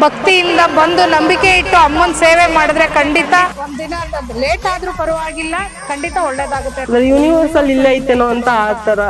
ಭಕ್ತಿಯಿಂದ ಬಂದು ನಂಬಿಕೆ ಇಟ್ಟು ಅಮ್ಮನ ಸೇವೆ ಮಾಡಿದ್ರೆ ಖಂಡಿತ ಒಂದಿನ ಲೇಟ್ ಆದ್ರೂ ಪರವಾಗಿಲ್ಲ, ಖಂಡಿತ ಒಳ್ಳೇದಾಗುತ್ತೆ. ಯೂನಿವರ್ಸಲ್ ಇಲ್ಲೇ ಐತೇನೋ ಅಂತ ಆತರ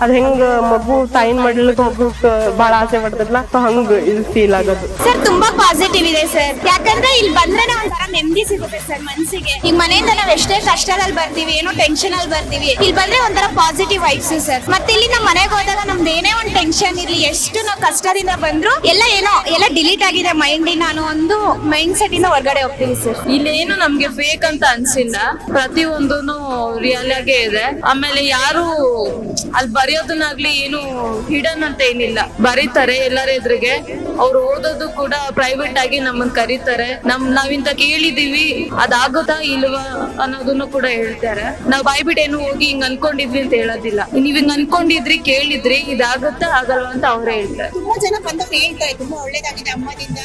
ಅದ್ ಹೆಂಗ್ ಮಗು ತಾಯಿನ ಮಡ್ಲಿಕ್ಕೆ ಹೋಗಕ್ ಬಹಳ ಆಸೆ ಪಡ್ತದಲ್ಲ, ಹಂಗ ಇಲ್ಲಿ ಫೀಲ್ ಆಗೋದು. ಸರ್ ತುಂಬಾ ಪಾಸಿಟಿವ್ ಇದೆ ಸರ್, ಯಾಕಂದ್ರೆ ಇಲ್ಲಿ ಬಂದ್ರೆ ಒಂಥರ ನೆಮ್ಮದಿ ಸಿಗುತ್ತೆ ಸರ್ ಮನ್ಸಿಗೆ. ಈಗ ಮನೆಯಿಂದ ನಾವ್ ಎಷ್ಟೇ ಕಷ್ಟದಲ್ಲಿ ಬರ್ತೀವಿ, ಏನೋ ಟೆನ್ಷನ್ ಅಲ್ಲಿ ಬರ್ತೀವಿ, ಇಲ್ಲಿ ಬಂದ್ರೆ ಒಂಥರ ಪಾಸಿಟಿವ್ ವೈಬ್ಸ್ ಸರ್. ಮತ್ತೆ ಇಲ್ಲಿ ನಮ್ಮ ಮನೆಗೆ ಹೋದಾಗ ನಮ್ದು ಏನೇ ಒಂದು ಟೆನ್ಷನ್ ಇರ್ಲಿ, ಎಷ್ಟು ನಾವು ಕಷ್ಟದಿಂದ ಬಂದ್ರು ಎಲ್ಲ ಡಿಲೀಟ್ ಆಗಿದೆ ಮೈಂಡಿನ ಅನ್ನೋ ಒಂದು ಮೈಂಡ್ ಸೆಟ್ ಇಂದ ಹೊರಗಡೆ ಹೋಗ್ತೀವಿ ಸರ್. ಇಲ್ಲೇನು ನಮ್ಗೆ ಫೇಕ್ ಅಂತ ಅನ್ಸಿಲ್ಲ, ಪ್ರತಿಯೊಂದೂನು ರಿಯಲ್ ಆಗೇ ಇದೆ. ಆಮೇಲೆ ಯಾರು ಅಲ್ಲಿ ಬರೆಯೋದನ್ನಾಗ್ಲಿ ಏನು ಹಿಡನ್ ಅಂತ ಏನಿಲ್ಲ, ಬರೀತಾರೆ ಎಲ್ಲರ ಎದುರಿಗೆ. ಅವ್ರು ಓದೋದು ಕೂಡ ಪ್ರೈವೇಟ್ ಆಗಿ ನಮ್ಮನ್ನ ಕರೀತಾರೆ, ನಾವಿಂತ ಕೇಳಿದೀವಿ ಅದಾಗುತ್ತಾ ಇಲ್ವಾ ಅನ್ನೋದನ್ನು ಕೂಡ ಹೇಳ್ತಾರೆ. ನಾವ್ ಬಾಯ್ಬಿಟ್ಟು ಏನು ಹೋಗಿ ಹಿಂಗ್ ಅನ್ಕೊಂಡಿದ್ವಿ ಅಂತ ಹೇಳೋದಿಲ್ಲ, ನೀವ್ ಹಿಂಗ್ ಅನ್ಕೊಂಡಿದ್ರಿ ಕೇಳಿದ್ರಿ ಇದಾಗುತ್ತಾ ಆಗಲ್ವಾ ಅಂತ ಅವ್ರೇ ಹೇಳ್ತಾರೆ. ತುಂಬಾ ಜನ ಬಂದವ್ರು ಹೇಳ್ತಾರೆ ತುಂಬಾ ಒಳ್ಳೇದಾಗಿದೆ ಅಮ್ಮದಿಂದ,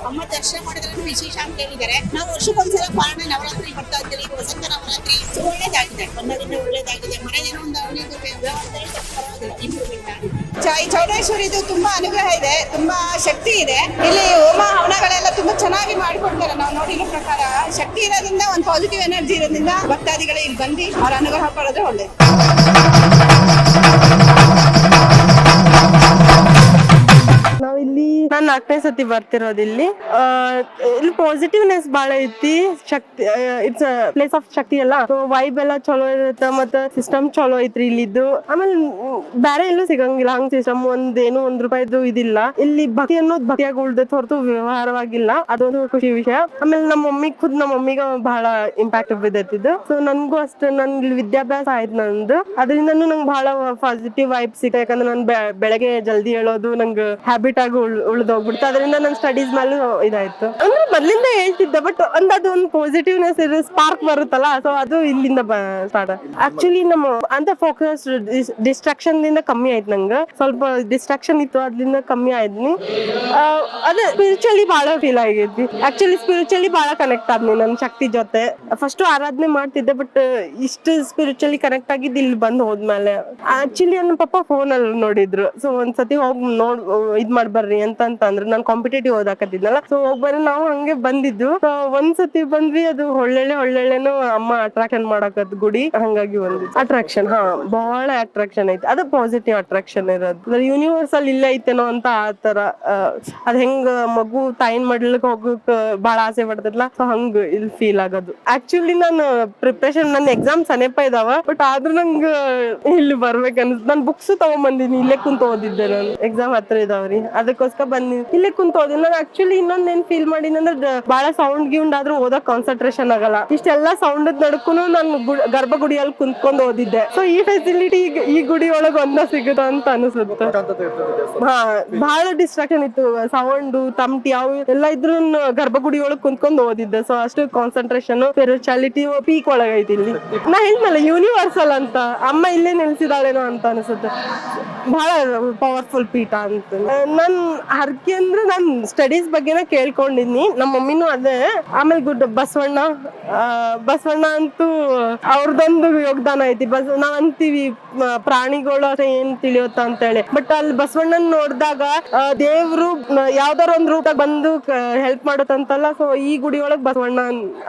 ಅಮ್ಮ ದರ್ಶನ ಮಾಡಿದ್ರೆ ವಿಶೇಷ ಅಂತ ಹೇಳಿದ್ದಾರೆ. ನಾವು ವರ್ಷಕ್ಕೊಂದ್ಸಲ ಪಾರಣ ನವರಾತ್ರಿ ಬರ್ತಾ ಇದ್ದೀವಿ, ವಸಂತ ನವರಾತ್ರಿ ಒಳ್ಳೇದಾಗಿದೆ, ಬಂದಾಗಿಂದ ಒಳ್ಳೇದಾಗಿದೆ. ಮನೆದೇನೋ ಒಂದು ಚೌಡೇಶ್ವರಿದು ತುಂಬಾ ಅನುಗ್ರಹ ಇದೆ, ತುಂಬಾ ಶಕ್ತಿ ಇದೆ. ಇಲ್ಲಿ ಹೋಮ ಹವನಗಳೆಲ್ಲ ತುಂಬಾ ಚೆನ್ನಾಗಿ ಮಾಡಿಕೊಡ್ತಾರೆ. ನಾವು ನೋಡಿರೋ ಪ್ರಕಾರ ಶಕ್ತಿ ಇರೋದ್ರಿಂದ, ಒಂದು ಪಾಸಿಟಿವ್ ಎನರ್ಜಿ ಇರೋದ್ರಿಂದ ಭಕ್ತಾದಿಗಳು ಇಲ್ಲಿ ಬಂದು ಅವ್ರ ಅನುಗ್ರಹ ಪಡೆದ್ರೆ ಒಳ್ಳೇದು. ನಾನ್ 4ನೇ ಸತಿ ಬರ್ತಿರೋದು ಇಲ್ಲಿ ಪಾಸಿಟಿವ್ನೆಸ್ ಬಾಳ ಐತಿ. ಶಕ್ತಿ ಇಟ್ಸ್ ಪ್ಲೇಸ್ ಆಫ್ ಶಕ್ತಿ ಅಲ್ಲ, ವೈಬ್ ಎಲ್ಲ ಚಲೋ ಇರುತ್ತೆ, ಮತ್ತೆ ಸಿಸ್ಟಮ್ ಚಲೋ ಐತ್ರಿ ಇಲ್ಲಿದ್ದು. ಆಮೇಲೆ ಬೇರೆ ಎಲ್ಲೂ ಸಿಗಂಗಿಲ್ಲ ಹಂಗ್ ಸಿಸ್ಟಮ್. ಒಂದೇನು ₹1 ಇದಿಲ್ಲ ಇಲ್ಲಿ. ಭಕ್ತಿ ಅನ್ನೋದು ಭಕ್ತಿಯಾಗಿ ಉಳ್ದೈತೆ ಹೊರತು ವ್ಯವಹಾರವಾಗಿಲ್ಲ, ಅದೊಂದು ಖುಷಿ ವಿಷಯ. ಆಮೇಲೆ ನಮ್ಮ ಮಮ್ಮಿಗ ಬಹಳ ಇಂಪ್ಯಾಕ್ಟ್ ಬಿದ್ದೈತಿದ್ದು. ಸೊ ನನ್ಗೂ ಅಷ್ಟೇ, ನನ್ ವಿದ್ಯಾಭ್ಯಾಸ ಆಯ್ತು ನಂದು, ಅದರಿಂದನೂ ನಂಗೆ ಬಹಳ ಪಾಸಿಟಿವ್ ವೈಬ್ ಸಿಗುತ್ತೆ. ಯಾಕಂದ್ರೆ ನಾನು ಬೆಳಗ್ಗೆ ಜಲ್ದಿ ಹೇಳೋದು ನಂಗೆ ಹ್ಯಾಬಿಟ್ ಆಗಿ ಉಳ್ದೋಗ್ಬಿಡ್ತು. ಅದರಿಂದ ನನ್ ಸ್ಟಡೀಸ್ ಮೇಲೂ ಇದಾಯ್ತು. ಅಂದ್ರೆ ಮೊದ್ಲಿಂದ ಹೇಳ್ತಿದ್ದೆ, ಬಟ್ ಒಂದು ಪಾಸಿಟಿವ್ನೆಸ್ ಇರೋ ಸ್ಪಾರ್ಕ್ ಬರುತ್ತಲ್ಲ, ಸೊ ಅದು ಇಲ್ಲಿಂದ ಸ್ಟಾರ್ಟ್. ಆಕ್ಚುಲಿ ನಮ್ಮ ಅಂತ ಫೋಕಸ್ ಡಿಸ್ಟ್ರಾಕ್ಷನ್ ದಿಂದ ಕಮ್ಮಿ ಆಯ್ತು. ನಂಗೆ ಸ್ವಲ್ಪ ಡಿಸ್ಟ್ರಾಕ್ಷನ್ ಇತ್ತು, ಅದ್ರಿಂದ ಕಮ್ಮಿ ಆಯ್ತು. ಅದೇ ಸ್ಪಿರಿಚುವಲಿ ಬಹಳ ಫೀಲ್ ಆಗೈತಿ. ಆಕ್ಚುಲಿ ಸ್ಪಿರಿಚುವಲಿ ಬಹಳ ಕನೆಕ್ಟ್ ಆದ್ನಿ ನನ್ನ ಶಕ್ತಿ ಜೊತೆ. ಫಸ್ಟ್ ಆರಾಧನೆ ಮಾಡ್ತಿದ್ದೆ, ಬಟ್ ಇಷ್ಟು ಸ್ಪಿರಿಚುವಲಿ ಕನೆಕ್ಟ್ ಆಗಿದ್ದು ಇಲ್ಲಿ ಬಂದು ಹೋದ್ಮೇಲೆ. ಆಕ್ಚುಲಿ ನನ್ನ ಪಪ್ಪ ಫೋನ್ ಅಲ್ಲಿ ನೋಡಿದ್ರು, ಸೊ ಒಂದ್ಸತಿ ಹೋಗಿ ಇದ್ ಮಾಡ್ಬರ್ರಿ ಅಂತಂದ್ರೆ ನಾನು ಕಾಂಪಿಟೇಟಿವ್ ಓದಾಕತ್ತಿದ್ನಲ್ಲ, ಸೊ ಹೋಗ್ಬರ್ರಿ ನಾವು ಹಂಗೆ ಬಂದಿದ್ದು. ಒಂದ್ಸತಿ ಬಂದ್ವಿ, ಅದು ಒಳ್ಳೆನು ಅಮ್ಮ ಅಟ್ರಾಕ್ಷನ್ ಮಾಡಕತ್ ಗುಡಿ, ಹಂಗಾಗಿ ಬಂದಿದ್ದು ಅಟ್ರಾಕ್ಷನ್. ಬಹಳ ಅಟ್ರಾಕ್ಷನ್ ಐತಿ, ಅದು ಪಾಸಿಟಿವ್ ಅಟ್ರಾಕ್ಷನ್ ಇರೋದು. ಯೂನಿವರ್ಸಲ್ ಇಲ್ಲೇ ಐತೇನೋ ಅಂತ ಆತರ ಅದ್ ಹೆಂಗ್ ಮಗು ತಾಯಿನ ಮಡ್ಲಿಕ್ಕೆ ಹೋಗಕ್ ಬಹಳ ಆಸೆ ಪಡ್ತದಲ್ಲ, ಸೊ ಹಂಗ ಇಲ್ಲಿ ಫೀಲ್ ಆಗೋದು. ಆಕ್ಚುಲಿ ನಾನು ಪ್ರಿಪ್ರೇಷನ್, ನನ್ನ ಎಕ್ಸಾಮ್ ಸನೇಪ ಇದಾವ, ಬಟ್ ಆದ್ರೂ ನಂಗ ಇಲ್ಲಿ ಬರ್ಬೇಕು ಅನ್ಸುತ್ತೆ. ನಾನು ಬುಕ್ಸ್ ತಗೊಂಡ್ಬಂದಿನಿ, ಇಲ್ಲೇ ಕುಂತ ಓದಿದ್ದೆ. ನಾನು ಎಕ್ಸಾಮ್ ಹತ್ರ ಇದಾವ್ರಿ, ಅದಕ್ಕೋಸ್ಕರ ಬಂದಿ ಇಲ್ಲೇ ಕುಂತ ಓದಿ. ನಾನು ಆಕ್ಚುಲಿ ಇನ್ನೊಂದ್ ಏನ್ ಫೀಲ್ ಮಾಡೀನಿ ಅಂದ್ರೆ, ಬಹಳ ಸೌಂಡ್ ಗಿೌಂಡ್ ಆದ್ರೂ ಓದಕ್ ಕಾನ್ಸಂಟ್ರೇಷನ್ ಆಗಲ್ಲ. ಇಷ್ಟೆಲ್ಲಾ ಸೌಂಡ್ ನಡ್ಕುನು ನಾನು ಗರ್ಭಗುಡಿಯಲ್ಲಿ ಕುಂತ್ಕೊಂಡು ಓದಿದ್ದೆ. ಸೊ ಈ ಫೆಸಿಲಿಟಿ ಈ ಗುಡಿ ಒಳಗ್ ಒಂದ ಸಿಗುತ್ತ ಅಂತ ಅನಿಸುತ್ತೆ. ಬಹಳ ಡಿಸ್ಟ್ರಾಕ್ಷನ್ ಇತ್ತು, ಸೌಂಡ್ ತಮಟಿ ಅವು ಎಲ್ಲ ಇದ್ರು ಗರ್ಭಗುಡಿ ಒಳಗ್ ಕುಂತ್ಕೊಂಡು ಓದಿದ್ದೆ. ಸೊ ಅಷ್ಟು ಕಾನ್ಸಂಟ್ರೇಷನ್, ಸ್ಪಿರಿಚುಯಾಲಿಟಿ ಪೀಕ್ ಒಳಗೈತಿ ಇಲ್ಲಿ. ನಾ ಹೇಳ್ದಲ್ಲ ಯೂನಿವರ್ಸಲ್ ಅಂತ, ಅಮ್ಮ ಇಲ್ಲೇ ನೆಲೆಸಿದಾಳೇನೋ ಅಂತ ಅನಿಸುತ್ತೆ. ಬಹಳ ಪವರ್ಫುಲ್ ಪೀಠ ಅಂತ. ನನ್ ಹರಕೆ ಅಂದ್ರೆ ನಾನ್ ಸ್ಟಡೀಸ್ ಬಗ್ಗೆನ ಕೇಳ್ಕೊಂಡಿದ್ನಿ, ನಮ್ಮ ಮಮ್ಮಿನೂ ಅದೇ. ಆಮೇಲೆ ಬಸವಣ್ಣ ಅಂತೂ ಅವ್ರದೊಂದು ಯೋಗದಾನ ಐತಿ. ನಾವ್ ಅಂತೀವಿ ಪ್ರಾಣಿಗಳು ಏನ್ ತಿಳಿಯುತ್ತ ಅಂತ ಹೇಳಿ, ಬಟ್ ಅಲ್ಲಿ ಬಸವಣ್ಣನ್ ನೋಡ್ದಾಗ ದೇವ್ರು ಯಾವ್ದಾರ ಒಂದ್ ರೂಪ ಬಂದು ಹೆಲ್ಪ್ ಮಾಡತ್ತಂತಲ್ಲ. ಸೊ ಈ ಗುಡಿ ಒಳಗ್ ಬಸವಣ್ಣ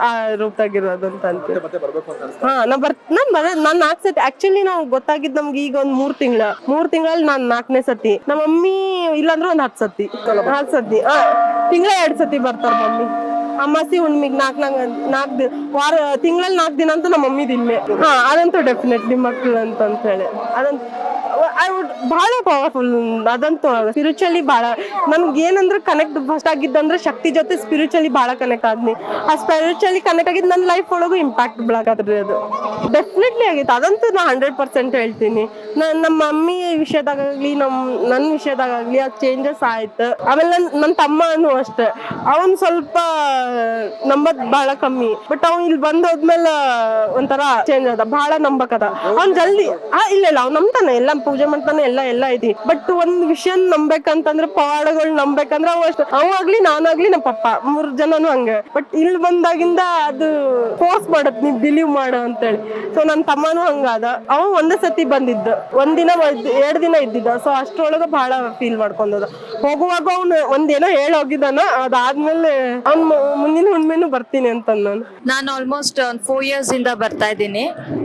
ಆ ರೂಪದಾಗಿರೋದಂತ ಅಂತೀವಿ. ನಾನ್ 4 ಸತಿ ಆಕ್ಚುಲಿ ನಾವು ಗೊತ್ತಾಗಿದ್ ನಮ್ಗೆ ಈಗ ಒಂದ್ 3 ತಿಂಗಳಲ್ಲಿ ನಾನ್ 4ನೇ ಸತಿ. ನಮ್ಮ ಮಮ್ಮಿ ಇಲ್ಲಾಂದ್ರೆ ಒಂದ್ 10 ಸತಿ ತಿಂಗಳ 2 ಸತಿ ಬರ್ತಾರ ಮಮ್ಮಿ. ಅಮಾಸಿ ಹುಣ್ಣಿಮೆಗ್ 4 ದಿನ, ತಿಂಗಳಲ್ಲಿ 4 ದಿನ ಅಂತ ನಮ್ಮ ಮಮ್ಮಿದ್ ಇಲ್ಲೇ. ಅದಂತೂ ಡೆಫಿನೆಟ್ಲಿ ಮಕ್ಳು ಅಂತ ಹೇಳಿ ಅದಂತ ಬಹಳ ಪವರ್ಫುಲ್. ಅದಂತೂ ಸ್ಪಿರಿಚುವಲಿ ಬಹಳ ನನ್ಗೆ ಏನಂದ್ರೆ ಕನೆಕ್ಟ್ ಫಸ್ಟ್ ಆಗಿದ್ದಂದ್ರೆ ಶಕ್ತಿ ಜೊತೆ ಸ್ಪಿರಿಚುವಲಿ ಬಹಳ ಕನೆಕ್ಟ್ ಆದ್ನಿ. ಆ ಸ್ಪಿರಿಚುವಲಿ ಕನೆಕ್ಟ್ ಆಗಿದ್ದು ನನ್ನ ಲೈಫ್ ಒಳಗೂ ಇಂಪ್ಯಾಕ್ಟ್ ಬೀಳಕತ್ರಿ, ಅದು ಡೆಫಿನೆಟ್ಲಿ ಆಗೈತೆ. ಅದಂತೂ ನಾ 100% ಹೇಳ್ತೀನಿ. ನಮ್ಮ ಮಮ್ಮಿ ವಿಷಯದಾಗಲಿ ನನ್ನ ವಿಷಯದಾಗಲಿ ಅದು ಚೇಂಜಸ್ ಆಯ್ತು. ಆಮೇಲೆ ನನ್ನ ತಮ್ಮನು ಅಷ್ಟೇ, ಅವನ್ ಸ್ವಲ್ಪ ನಂಬದ್ ಬಹಳ ಕಮ್ಮಿ, ಬಟ್ ಅವ್ನ್ ಇಲ್ಲಿ ಬಂದೋದ್ಮೇಲೆ ಒಂಥರ ಚೇಂಜ್ ಅದ, ಬಹಳ ನಂಬಕದ. ಅವ್ನ್ ಜಲ್ದಿ ಇಲ್ಲ ಅವ್ನ್ ನಂಬ್ತಾನೆ, ಎಲ್ಲ ಪೂಜೆ ಮಾಡ್ತಾನೆ ಎಲ್ಲ ಐತಿ. ಬಟ್ ಒಂದ್ ವಿಷಯ ನಂಬೇಕಂತಂದ್ರೆ ಪವಾಡಗಳು ನಂಬೇಕಂದ್ರೆ ಅವಾಗ್ಲಿ ನಾನಾಗ್ಲಿ ನಮ್ಮ ಪಪ್ಪ 3 ಜನನು ಹಂಗ. ಬಟ್ ಇಲ್ಲಿ ಬಂದಾಗಿಂದ ಅದು ಫೋರ್ಸ್ ಮಾಡತ್ ನೀವ್ ಬಿಲೀವ್ ಮಾಡು ಅಂತೇಳಿ. ಸೊ ನನ್ ತಮ್ಮನು ಹಂಗಾದ. ಅವ ಒಂದೇ ಸತಿ ಬಂದಿದ್ದ, 1 ದಿನ 2 ದಿನ ಇದ್ದಿದ್ದ. ಸೊ ಅಷ್ಟ್ರೊಳಗ ಬಹಳ ಫೀಲ್ ಮಾಡ್ಕೊಂಡದ. ಹೋಗುವಾಗ ಅವ್ನು ಒಂದೇನೋ ಹೋಗಿದ್ದಾನ, ಅದಾದ್ಮೇಲೆ ಅವ್ನ್ ಮುಂದಿನ ಹುಣ್ಮೆನು ಬರ್ತೀನಿ ಅಂತ ನಾನು ಆಲ್ಮೋಸ್ಟ್ 4 years ಇಂದ ಬರ್ತಾ ಇದ್ದೀನಿ.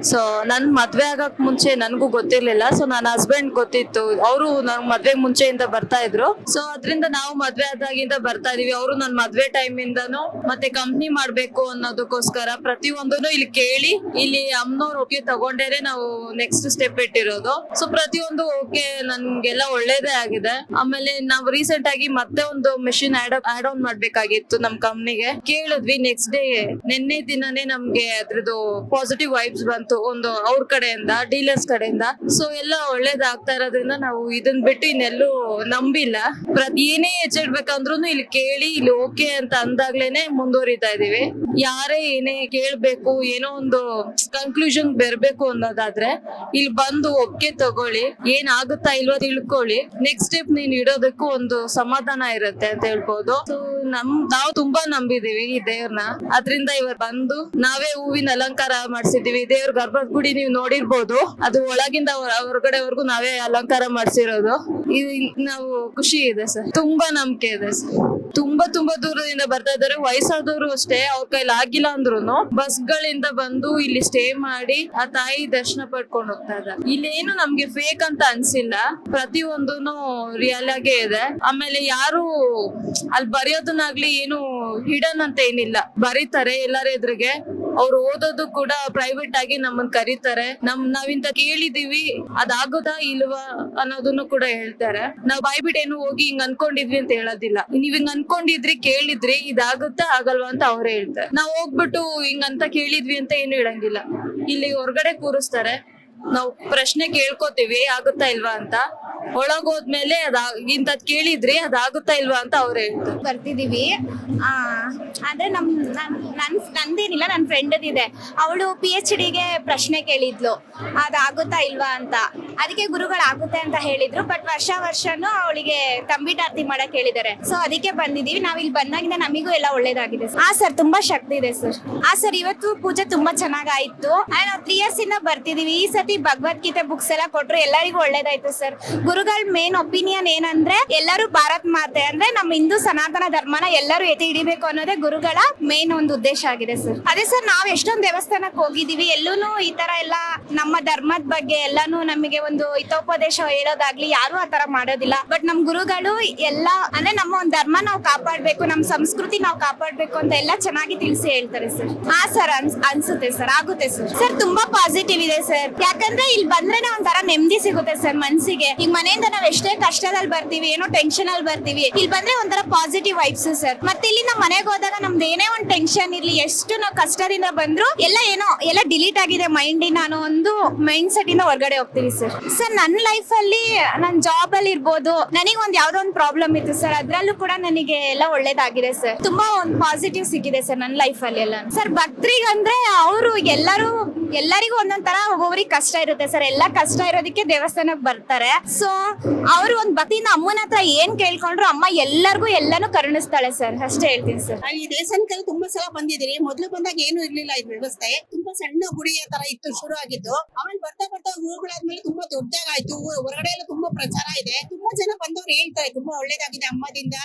ಸೊ ನನ್ ಮದ್ವೆ ಆಗಕ್ ಮುಂಚೆ ನನ್ಗೂ ಗೊತ್ತಿರ್ಲಿಲ್ಲ. ಸೊ ನನ್ನ ಹಸ್ಬೆಂಡ್ ಗೊತ್ತಿತ್ತು, ಅವರು ನನ್ ಮದ್ವೆ ಮುಂಚೆಯಿಂದ ಬರ್ತಾ ಇದ್ರು. ಸೊ ಅದ್ರಿಂದ ನಾವು ಮದ್ವೆ ಆದಾಗಿಂದ ಬರ್ತಾ ಇದೀವಿ. ಅವರು ನನ್ ಮದ್ವೆ ಟೈಮ್ ಇಂದಾನು ಮತ್ತೆ ಕಂಪ್ನಿ ಮಾಡ್ಬೇಕು ಅನ್ನೋದಕ್ಕೋಸ್ಕರ ಪ್ರತಿಯೊಂದನು ಇಲ್ಲಿ ಕೇಳಿ, ಇಲ್ಲಿ ಅಮ್ಮನವ್ರು ಓಕೆ ತಗೊಂಡೇನೆ ನಾವು ನೆಕ್ಸ್ಟ್ ಸ್ಟೆಪ್ ಇಟ್ಟಿರೋದು. ಸೊ ಪ್ರತಿಯೊಂದು ಓಕೆ ನನ್ಗೆಲ್ಲ ಒಳ್ಳೇದೇ ಆಗಿದೆ. ಆಮೇಲೆ ನಾವು ರೀಸೆಂಟ್ ಆಗಿ ಮತ್ತೆ ಒಂದು ಮೆಷಿನ್ ಆಡ್ ಆನ್ ಮಾಡ್ಬೇಕಾಗಿತ್ತು ನಮ್ ಕಂಪ್ನಿಗೆ. ಕೇಳಿದ್ವಿ, ನೆಕ್ಸ್ಟ್ ಡೇ ನಿನ್ನೆ ದಿನನೇ ನಮ್ಗೆ ಅದ್ರದ್ದು ಪಾಸಿಟಿವ್ ವೈಬ್ಸ್ ಬಂತು ಒಂದು ಅವ್ರ ಕಡೆಯಿಂದ, ಡೀಲರ್ಸ್ ಕಡೆಯಿಂದ. ಸೊ ಎಲ್ಲ ಒಳ್ಳೇದಾಗ್ತಾ ಇರೋದ್ರಿಂದ ನಾವು ಇದನ್ ಬಿಟ್ಟು ಇನ್ನೆಲ್ಲೂ ನಂಬಿಲ್ಲ. ಏನೇ ಹೆಚ್ಚಿಡ್ಬೇಕಂದ್ರು ಇಲ್ಲಿ ಕೇಳಿ ಇಲ್ಲಿ ಓಕೆ ಅಂತ ಅಂದಾಗ್ಲೇನೆ ಮುಂದುವರಿತಾ ಇದೀವಿ. ಯಾರೇ ಏನೇ ಕೇಳ್ಬೇಕು, ಏನೋ ಒಂದು ಕನ್ಕ್ಲೂಷನ್ ಬರ್ಬೇಕು ಅನ್ನೋದಾದ್ರೆ ಇಲ್ಲಿ ಬಂದು ಒಪ್ಪಿಗೆ ತಗೊಳ್ಳಿ, ಏನ್ ಆಗುತ್ತಾ ಇಲ್ವಾ ತಿಳ್ಕೊಳ್ಳಿ, ನೆಕ್ಸ್ಟ್ ಸ್ಟೆಪ್ ನೀನ್ ಇಡೋದಕ್ಕೂ ಒಂದು ಸಮಾಧಾನ ಇರುತ್ತೆ ಅಂತ ಹೇಳ್ಬೋದು. ಸೊ ನಾವು ತುಂಬಾ ನಂಬಿದೀವಿ ಈ ದೇವ್ರನ್ನ. ಅದ್ರಿಂದ ಇವತ್ತು ಬಂದು ನಾವೇ ಹೂವಿನ ಅಲಂಕಾರ ಮಾಡ್ಸಿದೀವಿ. ದೇವ್ರ ಗರ್ಭದ ಗುಡಿ ನೀವು ನೋಡಿರ್ಬೋದು, ಅದು ಒಳಗಿಂದ ಹೊರಗಡೆವರೆಗೂ ನಾವೇ ಅಲಂಕಾರ ಮಾಡ್ಸಿರೋದು. ನಾವು ಖುಷಿ ಇದೆ ಸರ್, ತುಂಬಾ ನಂಬಿಕೆ ಇದೆ ಸರ್. ತುಂಬಾ ದೂರದಿಂದ ಬರ್ತಾ ಇದಾರೆ. ವಯಸ್ಸಾದವರು ಅಷ್ಟೇ, ಅವ್ರ ಕೈಲಿ ಆಗಿಲ್ಲ ಅಂದ್ರುನು ಬಸ್ ಗಳಿಂದ ಬಂದು ಇಲ್ಲಿ ಸ್ಟೇ ಮಾಡಿ ಆ ತಾಯಿ ದರ್ಶನ ಪಡ್ಕೊಂಡು ಹೋಗ್ತಾ ಇದ್ದಾರೆ. ಇಲ್ಲೇನು ನಮ್ಗೆ ಫೇಕ್ ಅಂತ ಅನ್ಸಿಲ್ಲ, ಪ್ರತಿಯೊಂದೂನು ರಿಯಲ್ ಆಗೇ ಇದೆ. ಆಮೇಲೆ ಯಾರು ಅಲ್ಲಿ ಬರೆಯೋದನ್ನಾಗ್ಲಿ ಏನು ಹಿಡನ್ ಅಂತ ಏನಿಲ್ಲ, ಬರೀತಾರೆ ಎಲ್ಲರ ಎದುರಿಗೆ. ಅವ್ರು ಓದೋದು ಕೂಡ ಪ್ರೈವೇಟ್ ಆಗಿ ನಮ್ಮನ್ ಕರೀತಾರೆ. ನಾವಿಂತ ಕೇಳಿದೀವಿ, ಅದಾಗುತ್ತಾ ಇಲ್ವಾ ಅನ್ನೋದನ್ನು ಕೂಡ ಹೇಳ್ತಾರೆ. ನಾವ್ ಬಾಯ್ಬಿಟ್ಟು ಏನು ಹೋಗಿ ಹಿಂಗ್ ಅನ್ಕೊಂಡಿದ್ವಿ ಅಂತ ಹೇಳೋದಿಲ್ಲ. ನೀವ್ ಹಿಂಗ್ ಅನ್ಕೊಂಡಿದ್ರಿ, ಕೇಳಿದ್ರಿ, ಇದಾಗುತ್ತಾ ಆಗಲ್ವಾ ಅಂತ ಅವ್ರೇ ಹೇಳ್ತಾರೆ. ನಾವ್ ಹೋಗ್ಬಿಟ್ಟು ಹಿಂಗಂತ ಕೇಳಿದ್ವಿ ಅಂತ ಏನು ಹೇಳಂಗಿಲ್ಲ. ಇಲ್ಲಿ ಹೊರಗಡೆ ಕೂರಿಸ್ತಾರೆ, ನಾವು ಪ್ರಶ್ನೆ ಕೇಳ್ಕೊತೀವಿ ಆಗುತ್ತಾ ಇಲ್ವಾ ಅಂತ. ಒಳಗೋದ್ಮೇಲೆ ಇಂತದ್ ಕೇಳಿದ್ರಿ, ಅದಾಗುತ್ತಾ ಇಲ್ವಾ ಅಂತ ಅವ್ರು ಹೇಳ್ತಾರೆ. ಬರ್ತಿದೀವಿ. ಅಂದ್ರೆ ನಂದೇನಿಲ್ಲ, ನನ್ನ ಫ್ರೆಂಡದಿದೆ. ಅವಳು PhD ಗೆ ಪ್ರಶ್ನೆ ಕೇಳಿದ್ಲು, ಅದಾಗುತ್ತಾ ಇಲ್ವಾ ಅಂತ. ಅದಕ್ಕೆ ಗುರುಗಳು ಆಗುತ್ತೆ ಅಂತ ಹೇಳಿದ್ರು. ಬಟ್ ವರ್ಷನೂ ಅವಳಿಗೆ ತಂಬಿಟಾರ್ತಿ ಮಾಡಕ್ ಹೇಳಿದ್ದಾರೆ. ಸೊ ಅದಕ್ಕೆ ಬಂದಿದೀವಿ. ನಾವ್ ಇಲ್ಲಿ ಬಂದಾಗಿಂದ ನಮಿಗೂ ಎಲ್ಲ ಒಳ್ಳೇದಾಗಿದೆ. ಸರ್ ತುಂಬಾ ಶಕ್ತಿ ಇದೆ ಸರ್. ಸರ್ ಇವತ್ತು ಪೂಜೆ ತುಂಬಾ ಚೆನ್ನಾಗಾಯ್ತು. ನಾವು 3 years ಇಂದ ಬರ್ತಿದೀವಿ. ಈ ಸತಿ ಭಗವದ್ಗೀತೆ ಬುಕ್ಸ್ ಎಲ್ಲ ಕೊಟ್ರು, ಎಲ್ಲರಿಗೂ ಒಳ್ಳೇದಾಯ್ತು ಸರ್. ಗುರುಗಳ ಮೇನ್ ಒಪಿನಿಯನ್ ಏನಂದ್ರೆ ಎಲ್ಲರೂ ಭಾರತ್ ಮಾತೆ ಅಂದ್ರೆ ನಮ್ಮ ಹಿಂದೂ ಸನಾತನ ಧರ್ಮನ ಎಲ್ಲರೂ ಎತ್ತಿ ಹಿಡಿಬೇಕು ಅನ್ನೋದೇ ಗುರುಗಳ ಮೇನ್ ಒಂದು ಉದ್ದೇಶ ಆಗಿದೆ ಸರ್. ಅದೇ ಸರ್, ನಾವ್ ಎಷ್ಟೊಂದು ದೇವಸ್ಥಾನಕ್ಕೆ ಹೋಗಿದೀವಿ, ಎಲ್ಲೂನು ಈ ತರ ಎಲ್ಲ ನಮ್ಮ ಧರ್ಮದ ಬಗ್ಗೆ ಎಲ್ಲಾನು ನಮಗೆ ಒಂದು ಹಿತೋಪದೇಶ ಹೇಳೋದಾಗ್ಲಿ ಯಾರು ಆ ತರ ಮಾಡೋದಿಲ್ಲ. ಬಟ್ ನಮ್ ಗುರುಗಳು ಎಲ್ಲ ಅಂದ್ರೆ ನಮ್ಮ ಒಂದು ಧರ್ಮ ನಾವು ಕಾಪಾಡ್ಬೇಕು, ನಮ್ಮ ಸಂಸ್ಕೃತಿ ನಾವು ಕಾಪಾಡ್ಬೇಕು ಅಂತ ಎಲ್ಲ ಚೆನ್ನಾಗಿ ತಿಳಿಸಿ ಹೇಳ್ತಾರೆ ಸರ್. ಸರ್ ಅನ್ಸುತ್ತೆ ಸರ್, ಆಗುತ್ತೆ ಸರ್. ಸರ್ ತುಂಬಾ ಪಾಸಿಟಿವ್ ಇದೆ ಸರ್. ಯಾಕಂದ್ರೆ ಇಲ್ಲಿ ಬಂದ್ರೆ ಒಂಥರ ನೆಮ್ಮದಿ ಸಿಗುತ್ತೆ ಸರ್ ಮನ್ಸಿಗೆ. ಈಗ ಮನೆಯಿಂದ ನಾವ್ ಎಷ್ಟೇ ಕಷ್ಟದಲ್ಲಿ ಬರ್ತೀವಿ, ಏನೋ ಟೆನ್ಷನ್ ಅಲ್ಲಿ ಬರ್ತೀವಿ, ಇಲ್ಲಿ ಬಂದ್ರೆ ಒಂಥರ ಪಾಸಿಟಿವ್ ವೈಬ್ಸ್ ಸರ್. ಮತ್ತೆ ಇಲ್ಲಿ ನಮ್ಮ ಮನೆಗೆ ಹೋದಾಗ ನಮ್ದು ಏನೇ ಒಂದು ಟೆನ್ಷನ್ ಇರ್ಲಿ, ಎಷ್ಟು ನಾವು ಕಷ್ಟದಿಂದ ಬಂದ್ರು ಎಲ್ಲ ಡಿಲೀಟ್ ಆಗಿದೆ ಮೈಂಡಿನ ಅನ್ನೋ ಒಂದು ಮೈಂಡ್ ಸೆಟ್ ಇಂದ ಹೊರಗಡೆ ಹೋಗ್ತೀವಿ ಸರ್. ಸರ್ ನನ್ನ ಲೈಫ್ ಅಲ್ಲಿ ನನ್ನ ಜಾಬ್ ಅಲ್ಲಿ ಇರ್ಬೋದು, ನನಗೆ ಒಂದ್ ಯಾವ್ದೋ ಒಂದು ಪ್ರಾಬ್ಲಮ್ ಇತ್ತು ಸರ್, ಅದ್ರಲ್ಲೂ ಕೂಡ ನನಗೆ ಎಲ್ಲ ಒಳ್ಳೇದಾಗಿದೆ ಸರ್. ತುಂಬಾ ಒಂದು ಪಾಸಿಟಿವ್ ಸಿಕ್ಕಿದೆ ಸರ್ ನನ್ನ ಲೈಫ್ ಅಲ್ಲಿ ಎಲ್ಲ. ಸರ್ ಭಕ್ತರಿಗಂದ್ರೆ ಅವರು ಎಲ್ಲರಿಗೂ ಒಂದೊಂದ್ ತರ ಒಬ್ಬೊಬ್ರಿಗೆ ಕಷ್ಟ ಇರುತ್ತೆ ಸರ್. ಎಲ್ಲಾ ಕಷ್ಟ ಇರೋದಕ್ಕೆ ದೇವಸ್ಥಾನಕ್ಕೆ ಬರ್ತಾರೆ. ಸೊ ಅವರು ಒಂದ್ ಭಕ್ತಿಯಿಂದ ಅಮ್ಮನ ಹತ್ರ ಏನ್ ಕೇಳ್ಕೊಂಡ್ರು ಅಮ್ಮ ಎಲ್ಲರಿಗೂ ಎಲ್ಲಾನು ಕರುಣಿಸ್ತಾಳೆ ಸರ್. ಅಷ್ಟೇ ಹೇಳ್ತೀನಿ ಸರ್. ಈ ದೇವಸ್ಥಾನಕ್ಕೆಲ್ಲ ತುಂಬಾ ಸಲ ಬಂದಿದ್ದೀರಿ. ಮೊದ್ಲು ಬಂದಾಗ ಏನು ಇರ್ಲಿಲ್ಲ ಇದು ವ್ಯವಸ್ಥೆ. ತುಂಬಾ ಸಣ್ಣ ಗುಡಿಯ ತರ ಇತ್ತು ಶುರು ಆಗಿದ್ದು. ಆಮೇಲೆ ಬರ್ತಾ ಊರುಗಳಾದ್ಮೇಲೆ ತುಂಬಾ ದೊಡ್ಡದಾಗಾಯ್ತು. ಹೊರಗಡೆ ಎಲ್ಲ ತುಂಬಾ ಪ್ರಚಾರ ಇದೆ. ತುಂಬಾ ಜನ ಬಂದವ್ರು ಹೇಳ್ತಾರೆ ತುಂಬಾ ಒಳ್ಳೇದಾಗಿದೆ ಅಮ್ಮದಿಂದ.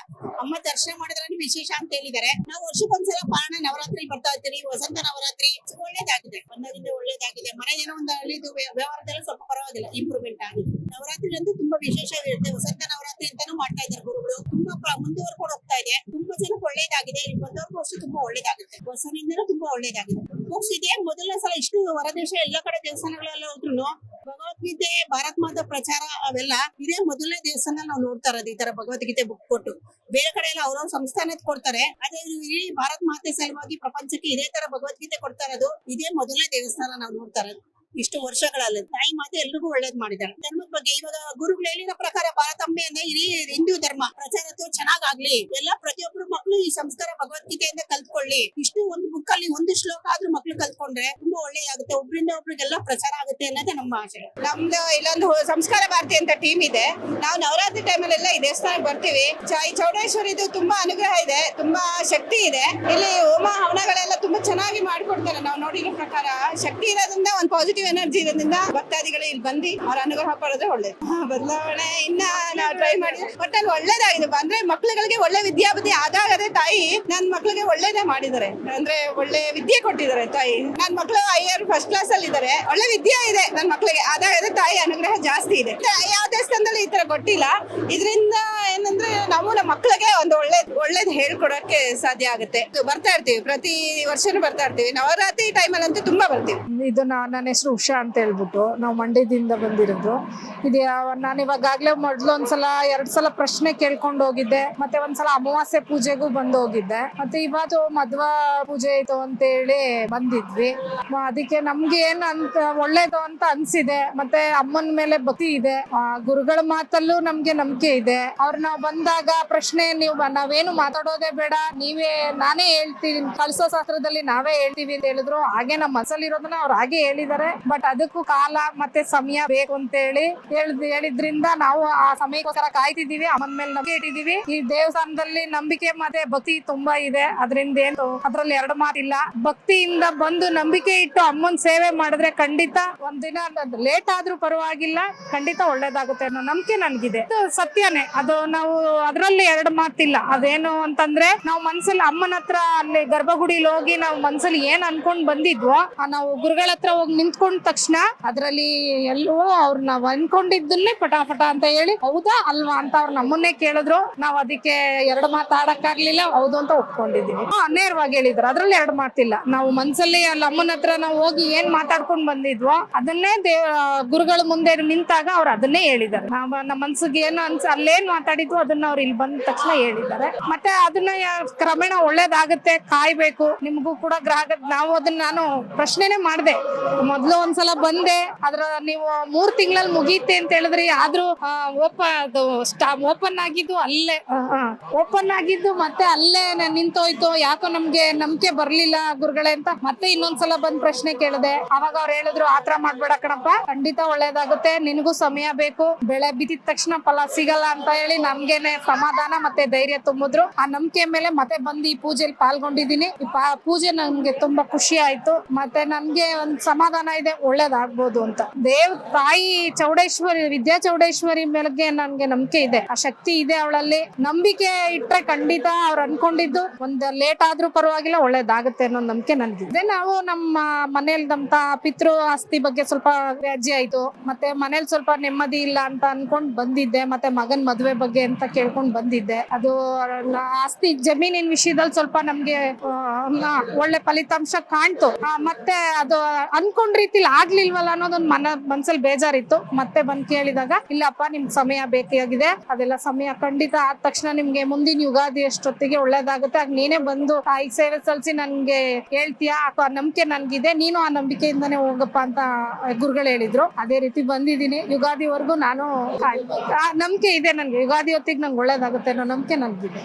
ಅಮ್ಮ ದರ್ಶನ ಮಾಡಿದ್ರೆ ವಿಶೇಷ ಅಂತ ಹೇಳಿದ್ದಾರೆ. ನಾವು ವರ್ಷಕ್ಕೊಂದ್ಸಲ ಪಾರಣ ನವರಾತ್ರಿ ಬರ್ತಾ ಇರ್ತೀವಿ, ವಸಂತ ನವರಾತ್ರಿ. ಒಳ್ಳೇದಾಗಿದೆ, ಬಂದಾಗಿಂದ ಒಳ್ಳೇದಾಗಿದೆ. ಮನೆ ಏನೋ ಒಂದು ಹಳ್ಳಿದು ವ್ಯವಹಾರದಲ್ಲ ಸ್ವಲ್ಪ ಪರವಾಗಿಲ್ಲ, ಇಂಪ್ರೂವ್ಮೆಂಟ್ ಆಗಿದೆ. ನವರಾತ್ರಿ ಅಂತೂ ತುಂಬಾ ವಿಶೇಷವಿರುತ್ತೆ. ವಸಂತ ನವರಾತ್ರಿ ಅಂತಾನು ಮಾಡ್ತಾ ಇದ್ದಾರೆ ಗುರುಗಳು. ತುಂಬಾ ಮುಂದುವರ್ಕೊಂಡು ಹೋಗ್ತಾ ಇದೆ. ತುಂಬಾ ಜನಕ್ಕೆ ಒಳ್ಳೇದಾಗಿದೆ. ಇಲ್ಲಿ ಬಂದವ್ರಿಗೂ ಅಷ್ಟು ತುಂಬಾ ಒಳ್ಳೇದಾಗುತ್ತೆ. ಹೊಸನಿಂದನೂ ತುಂಬಾ ಒಳ್ಳೇದಾಗಿದೆ. ಬುಕ್ಸ್ ಇದೆ. ಮೊದಲನೇ ಸಲ ಇಷ್ಟು ಹೊರದೇಶ ಎಲ್ಲ ಕಡೆ ದೇವಸ್ಥಾನಗಳೆಲ್ಲ ಹೋದ್ರು ಭಗವದ್ಗೀತೆ ಭಾರತ್ ಮಾತಾ ಪ್ರಚಾರ ಅವೆಲ್ಲ ಇದೇ ಮೊದಲನೇ ದೇವಸ್ಥಾನ ನಾವು ನೋಡ್ತಾ ಇರೋದು. ಈ ತರ ಭಗವದ್ಗೀತೆ ಬುಕ್ ಕೊಟ್ಟು ಬೇರೆ ಕಡೆ ಎಲ್ಲ ಅವ್ರವ್ರ ಸಂಸ್ಥಾನದ ಕೊಡ್ತಾರೆ. ಅದೇ ಈ ಭಾರತ್ ಮಾತೆ ಸಲುವಾಗಿ ಪ್ರಪಂಚಕ್ಕೆ ಇದೇ ತರ ಭಗವದ್ಗೀತೆ ಕೊಡ್ತಾ ಇರೋದು ಇದೇ ಮೊದಲನೇ ದೇವಸ್ಥಾನ ನಾವು ನೋಡ್ತಾ ಇರೋದು. ಇಷ್ಟು ವರ್ಷಗಳಲ್ಲಿ ತಾಯಿ ಮಾತೆ ಎಲ್ರಿಗೂ ಒಳ್ಳೇದ್ ಮಾಡಿದ್ದಾರೆ. ಧರ್ಮದ ಬಗ್ಗೆ ಇವಾಗ ಗುರುಗಳು ಹೇಳಿರೋ ಪ್ರಕಾರ ಭಾರತಾಂಬೆ ಅಂದ್ರೆ ಇಡೀ ಹಿಂದೂ ಧರ್ಮ ಪ್ರಚಾರ ಚೆನ್ನಾಗಾಗ್ಲಿ, ಎಲ್ಲ ಪ್ರತಿಯೊಬ್ರು ಮಕ್ಕಳು ಮಕ್ಳು ಈ ಸಂಸ್ಕಾರ ಭಗವದ್ಗೀತೆಯಿಂದ ಕಲ್ತ್ಕೊಳ್ಳಿ. ಇಷ್ಟು ಒಂದು ಬುಕ್ ಅಲ್ಲಿ ಒಂದು ಶ್ಲೋಕ ಆದ್ರೂ ಮಕ್ಳು ಕಲ್ತ್ಕೊಂಡ್ರೆ ತುಂಬಾ ಒಳ್ಳೇದಾಗುತ್ತೆ. ಒಬ್ರಿಂದ ಒಬ್ರಿಗೆಲ್ಲ ಪ್ರಚಾರ ಆಗುತ್ತೆ ಅನ್ನೋದೇ ನಮ್ಮ ಆಶೆ. ನಮ್ದು ಇಲ್ಲೊಂದು ಸಂಸ್ಕಾರ ಭಾರತಿ ಅಂತ ಟೀಮ್ ಇದೆ. ನಾವು ನವರಾತ್ರಿ ಟೈಮಲ್ಲೆಲ್ಲ ಈ ದೇವಸ್ಥಾನಕ್ಕೆ ಬರ್ತೀವಿ. ಈ ಚೌಡೇಶ್ವರಿದು ತುಂಬಾ ಅನುಗ್ರಹ ಇದೆ, ತುಂಬಾ ಶಕ್ತಿ ಇದೆ. ಇಲ್ಲಿ ಹೋಮ ಹವನಗಳೆಲ್ಲ ತುಂಬಾ ಚೆನ್ನಾಗಿ ಮಾಡ್ಕೊಡ್ತಾರೆ. ನಾವು ನೋಡಿರೋ ಪ್ರಕಾರ ಶಕ್ತಿ ಇರೋದ್ರಿಂದ ಒಂದು ಪಾಸಿಟಿವ್ ಎನರ್ಜಿ ಇರೋದ್ರಿಂದ ಭಕ್ತಾದಿಗಳು ಇಲ್ಲಿ ಬಂದು ಅವ್ರ ಅನುಗ್ರಹ ಪಡೆದ್ರೆ ಒಳ್ಳೇದು. ಬದಲಾವಣೆ ಇನ್ನ ನಾವು ಟ್ರೈ ಮಾಡಿ ಒಟ್ಟಲ್ಲಿ ಒಳ್ಳೇದಾಗಿದೆ. ಅಂದ್ರೆ ಮಕ್ಳುಗಳಿಗೆ ಒಳ್ಳೆ ವಿದ್ಯಾಬುದ್ಧಿ ಆದಾಗದೆ ತಾಯಿ ನನ್ ಮಕ್ಳಿಗೆ ಒಳ್ಳೇದೇ ಮಾಡಿದ್ದಾರೆ. ಅಂದ್ರೆ ಒಳ್ಳೆ ವಿದ್ಯೆ ಕೊಟ್ಟಿದ್ದಾರೆ ತಾಯಿ. ನನ್ ಮಕ್ಳು ಐಆರ್ ಫಸ್ಟ್ ಕ್ಲಾಸ್ ಅಲ್ಲಿ ಇದಾರೆ. ಒಳ್ಳೆ ವಿದ್ಯೆ ಇದೆ ನನ್ ಮಕ್ಳಿಗೆ. ಆದಾಗದೆ ತಾಯಿ ಅನುಗ್ರಹ ಜಾಸ್ತಿ ಇದೆ. ಯಾವ ದೇವಸ್ಥಾನದಲ್ಲಿ ಈ ತರ ಕೊಟ್ಟಿಲ್ಲ. ಇದರಿಂದ ಏನಂದ್ರೆ ನಾವು ನಮ್ಮ ಮಕ್ಳಿಗೆ ಒಂದು ಒಳ್ಳೇದ್ ಹೇಳ್ಕೊಡಕ್ಕೆ ಸಾಧ್ಯ ಆಗುತ್ತೆ. ಬರ್ತಾ ಇರ್ತೀವಿ, ಪ್ರತಿ ವರ್ಷನೂ ಬರ್ತಾ ಇರ್ತೀವಿ. ನವರಾತ್ರಿ ಟೈಮಲ್ಲಿ ಅಂತೂ ತುಂಬಾ ಬರ್ತೀವಿ. ಇದು ನನ್ನ ಹೆಸರು ಉಷಾ ಅಂತ ಹೇಳ್ಬಿಟ್ಟು ನಾವು ಮಂಡ್ಯದಿಂದ ಬಂದಿರೋದು. ಇದು ನಾನು ಇವಾಗಲೇ ಮೊದ್ಲು ಒಂದ್ಸಲ 2 ಸಲ ಪ್ರಶ್ನೆ ಕೇಳ್ಕೊಂಡು ಹೋಗಿದ್ದೆ. ಮತ್ತೆ ಒಂದ್ಸಲ ಅಮಾವಾಸ್ಯೆ ಪೂಜೆಗೂ ಬಂದು ಹೋಗಿದ್ದೆ. ಮತ್ತೆ ಇವತ್ತು ಮಧ್ವಾ ಪೂಜೆ ಇತ್ತು ಅಂತ ಹೇಳಿ ಬಂದಿದ್ವಿ. ಅದಕ್ಕೆ ನಮ್ಗೆ ಏನ್ ಅಂತ ಒಳ್ಳೇದು ಅಂತ ಅನ್ಸಿದೆ. ಮತ್ತೆ ಅಮ್ಮನ ಮೇಲೆ ಭಕ್ತಿ ಇದೆ. ಗುರುಗಳ ಮಾತಲ್ಲೂ ನಮ್ಗೆ ನಂಬಿಕೆ ಇದೆ. ನಾವು ಬಂದಾಗ ಪ್ರಶ್ನೆ ನಾವೇನು ಮಾತಾಡೋದೇ ಬೇಡ, ನಾನೇ ಹೇಳ್ತೀನಿ, ಕಲಿಸೋ ಶಾಸ್ತ್ರದಲ್ಲಿ ನಾವೇ ಹೇಳ್ತೀವಿ ಅಂತ ಹೇಳಿದ್ರು. ಹಾಗೆ ನಮ್ಮ ಮನಸ್ಸಲ್ಲಿರೋದನ್ನ ಅವ್ರು ಹಾಗೆ ಹೇಳಿದ್ದಾರೆ. ಬಟ್ ಅದಕ್ಕೂ ಕಾಲ ಮತ್ತೆ ಸಮಯ ಬೇಕು ಅಂತ ಹೇಳಿದ್ರಿಂದ ನಾವು ಆ ಸಮಯಕ್ಕೋಸ್ಕರ ಕಾಯ್ತಿದೀವಿ. ಅಮ್ಮನ ಮೇಲೆ ನಂಬಿಕೆ ಇಟ್ಟಿದೀವಿ. ಈ ದೇವಸ್ಥಾನದಲ್ಲಿ ನಂಬಿಕೆ ಮತ್ತೆ ಭಕ್ತಿ ತುಂಬಾ ಇದೆ. ಅದರಿಂದ ಏನು ಅದ್ರಲ್ಲಿ 2 ಮಾತಿಲ್ಲ. ಭಕ್ತಿಯಿಂದ ಬಂದು ನಂಬಿಕೆ ಇಟ್ಟು ಅಮ್ಮನ ಸೇವೆ ಮಾಡಿದ್ರೆ ಖಂಡಿತ ಒಂದಿನ ಲೇಟ್ ಆದ್ರೂ ಪರವಾಗಿಲ್ಲ, ಖಂಡಿತ ಒಳ್ಳೇದಾಗುತ್ತೆ ಅನ್ನೋ ನಂಬಿಕೆ ನನ್ಗಿದೆ. ಸತ್ಯನೇ ಅದು. ನಾವು ಅದ್ರಲ್ಲಿ 2 ಮಾತಿಲ್ಲ. ಅದೇನು ಅಂತಂದ್ರೆ ನಾವು ಮನ್ಸಲ್ಲಿ ಅಮ್ಮನ ಹತ್ರ ಅಲ್ಲಿ ಗರ್ಭಗುಡಿಲಿ ಹೋಗಿ ನಾವು ಮನ್ಸಲ್ಲಿ ಏನ್ ಅನ್ಕೊಂಡ್ ಬಂದಿದ್ವೋ ನಾವು ಗುರುಗಳ ಹತ್ರ ಹೋಗಿ ನಿಂತ್ಕೊಂಡ ತಕ್ಷಣ ಅದ್ರಲ್ಲಿ ಎಲ್ಲೋ ಅವ್ರು ನಾವ್ ಅನ್ಕೊಂಡಿದ್ದನ್ನೇ ಪಟಾಪಟ ಅಂತ ಹೇಳಿ ಹೌದಾ ಅಲ್ವಾ ಅಂತ ಅವ್ರು ನಮ್ಮನ್ನೇ ಕೇಳಿದ್ರು. ನಾವ್ ಅದಕ್ಕೆ 2 ಮಾತಾಡಕ್ಕಾಗ್ಲಿಲ್ಲ, ಹೌದು ಅಂತ ಒಪ್ಕೊಂಡಿದೀವಿ. ನೇರವಾಗಿ ಹೇಳಿದ್ರು. ಅದ್ರಲ್ಲಿ 2 ಮಾತಿಲ್ಲ. ನಾವು ಮನ್ಸಲ್ಲಿ ಅಲ್ಲಿ ಅಮ್ಮನ ಹತ್ರ ನಾವು ಹೋಗಿ ಏನ್ ಮಾತಾಡ್ಕೊಂಡ್ ಬಂದಿದ್ವೋ ಅದನ್ನೇ ಗುರುಗಳ ಮುಂದೆ ನಿಂತಾಗ ಅವ್ರು ಅದನ್ನೇ ಹೇಳಿದ್ದಾರೆ. ನಮ್ಮ ಮನ್ಸಿಗೆ ಏನು ಅಲ್ಲೇನ್ ಮಾತಾಡಿದ್ವು ಅದನ್ನ ಅವ್ರು ಇಲ್ಲಿ ಬಂದ ತಕ್ಷಣ ಹೇಳಿದ್ದಾರೆ. ಮತ್ತೆ ಅದನ್ನ ಕ್ರಮೇಣ ಒಳ್ಳೇದಾಗುತ್ತೆ, ಕಾಯ್ಬೇಕು. ನಿಮ್ಗೂ ಕೂಡ ನಾವು ಅದನ್ನ ನಾನು ಪ್ರಶ್ನೆನೆ ಮಾಡಿದೆ. ಮೊದ್ಲು ಒಂದ್ಸಲ ಬಂದೆ, ನೀವು 3 ತಿಂಗಳಲ್ಲಿ ಮುಗೀತೆ ಅಂತ ಹೇಳಿದ್ರಿ. ಆದ್ರೂ ಓಪನ್ ಆಗಿದ್ದು ಮತ್ತೆ ಅಲ್ಲೇ ನಿಂತೋಯ್ತು. ಯಾಕೋ ನಮ್ಗೆ ನಂಬಿಕೆ ಬರ್ಲಿಲ್ಲ ಗುರುಗಳೇ ಅಂತ ಮತ್ತೆ ಇನ್ನೊಂದ್ಸಲ ಬಂದ್ ಪ್ರಶ್ನೆ ಕೇಳಿದೆ. ಅವಾಗ ಅವ್ರು ಹೇಳಿದ್ರು ಆತರ ಮಾಡ್ಬೇಡ ಕಣಪ್ಪ, ಖಂಡಿತ ಒಳ್ಳೇದಾಗುತ್ತೆ, ನಿನಗೂ ಸಮಯ ಬೇಕು, ಬೆಳೆ ಬಿತ್ತಿದ ತಕ್ಷಣ ಫಲ ಸಿಗಲ್ಲ ಅಂತ ಹೇಳಿ ನಮ್ಗೇನೆ ಸಮಾಧಾನ ಮತ್ತೆ ಧೈರ್ಯ ತುಂಬಿದ್ರು. ಆ ನಂಬಿಕೆ ಮೇಲೆ ಮತ್ತೆ ಬಂದು ಈ ಪೂಜೆಯಲ್ಲಿ ಪಾಲ್ಗೊಂಡಿದ್ದೀನಿ. ಈ ಪೂಜೆ ನನ್ಗೆ ತುಂಬಾ ಖುಷಿ ಆಯ್ತು. ಮತ್ತೆ ನನ್ಗೆ ಒಂದ್ ಸಮಾಧಾನ ಇದೆ, ಒಳ್ಳೇದಾಗ್ಬೋದು ಅಂತ. ತಾಯಿ ಚೌಡೇಶ್ವರಿ, ವಿದ್ಯಾ ಚೌಡೇಶ್ವರಿ ಮೇಲೆ ನನ್ಗೆ ನಂಬಿಕೆ ಇದೆ. ಆ ಶಕ್ತಿ ಇದೆ ಅವಳಲ್ಲಿ. ನಂಬಿಕೆ ಇಟ್ರೆ ಖಂಡಿತ ಅವ್ರು ಅನ್ಕೊಂಡಿದ್ದು ಒಂದ್ ಲೇಟ್ ಆದ್ರೂ ಪರವಾಗಿಲ್ಲ, ಒಳ್ಳೇದಾಗುತ್ತೆ ಅನ್ನೋ ನಂಬಿಕೆ ನನ್ಗಿದೆ. ನಾವು ನಮ್ಮ ಮನೇಲಿ ನಮ್ಮ ಪಿತೃ ಆಸ್ತಿ ಬಗ್ಗೆ ಸ್ವಲ್ಪ ವ್ಯಾಜ್ಯ ಆಯ್ತು. ಮತ್ತೆ ಮನೇಲಿ ಸ್ವಲ್ಪ ನೆಮ್ಮದಿ ಇಲ್ಲ ಅಂತ ಅನ್ಕೊಂಡ್ ಬಂದಿದ್ದೆ. ಮತ್ತೆ ಮಗನ್ ಮದ್ವೆ ಬಗ್ಗೆ ಅಂತ ಕೇಳ್ಕೊಂಡ್ ಬಂದಿದ್ದೆ. ಅದು ಆಸ್ತಿ ಜಮೀನಿನ ವಿಷಯದಲ್ಲಿ ಸ್ವಲ್ಪ ನಮ್ಗೆ ಒಳ್ಳೆ ಫಲಿತಾಂಶ ಕಾಣ್ತು. ಮತ್ತೆ ಅದು ಅನ್ಕೊಂಡ್ ರೀತಿಲಿ ಆಗ್ಲಿಲ್ವಲ್ಲ ಅನ್ನೋದೊಂದು ಮನ್ಸಲ್ಲಿ ಬೇಜಾರಿತ್ತು. ಮತ್ತೆ ಬಂದ್ ಕೇಳಿದಾಗ ಇಲ್ಲಪ್ಪ ನಿಮ್ಗೆ ಸಮಯ ಬೇಕಾಗಿದೆ, ಅದೆಲ್ಲ ಸಮಯ ಖಂಡಿತ ಆದ ತಕ್ಷಣ ನಿಮ್ಗೆ ಮುಂದಿನ ಯುಗಾದಿ ಅಷ್ಟೊತ್ತಿಗೆ ಒಳ್ಳೇದಾಗುತ್ತೆ. ಆಗ ನೀನೇ ಬಂದು ತಾಯಿಗೆ ಸೇವೆ ಸಲ್ಲಿಸಿ ನನ್ಗೆ ಹೇಳ್ತೀಯಾ, ಆ ನಂಬಿಕೆ ನನ್ಗಿದೆ, ನೀನು ಆ ನಂಬಿಕೆಯಿಂದಾನೇ ಹೋಗಪ್ಪ ಅಂತ ಗುರುಗಳು ಹೇಳಿದ್ರು. ಅದೇ ರೀತಿ ಬಂದಿದ್ದೀನಿ. ಯುಗಾದಿವರೆಗೂ ನಾನು ನಂಬಿಕೆ ಇದೆ ನನ್ಗೆ. ಯುಗಾದಿ ಹೊತ್ತಿಗೆ ನಂಗೆ ಒಳ್ಳೇದಾಗುತ್ತೆ ಅನ್ನೋ ನಂಬಿಕೆ ನನ್ಗಿದೆ.